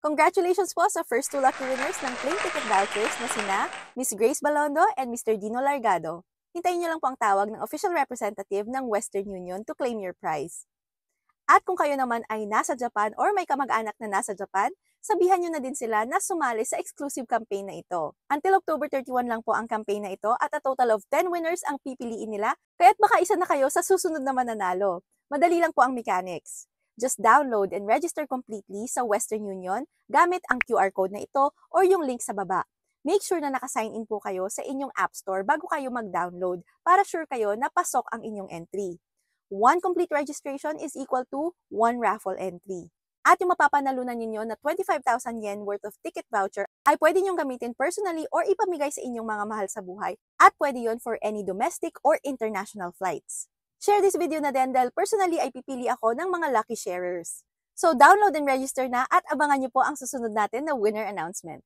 Congratulations po sa first two lucky winners ng plane ticket vouchers na sina Miss Grace Balondo and Mr. Dino Largado. Hintayin niyo lang po ang tawag ng official representative ng Western Union to claim your prize. At kung kayo naman ay nasa Japan or may kamag-anak na nasa Japan, sabihan nyo na din sila na sumali sa exclusive campaign na ito. Until October 31 lang po ang campaign na ito at a total of 10 winners ang pipiliin nila, kaya't baka isa na kayo sa susunod na mananalo. Madali lang po ang mechanics. Just download and register completely sa Western Union gamit ang QR code na ito or yung link sa baba. Make sure na naka-sign in po kayo sa inyong App Store bago kayo mag-download para sure kayo na pasok ang inyong entry. One complete registration is equal to one raffle entry. At yung mapapanalunan ninyo na 25,000 yen worth of ticket voucher ay pwede nyong gamitin personally or ipamigay sa inyong mga mahal sa buhay at pwede yon for any domestic or international flights. Share this video na din dahil personally ay pipili ako ng mga lucky sharers. So download and register na at abangan nyo po ang susunod natin na winner announcement.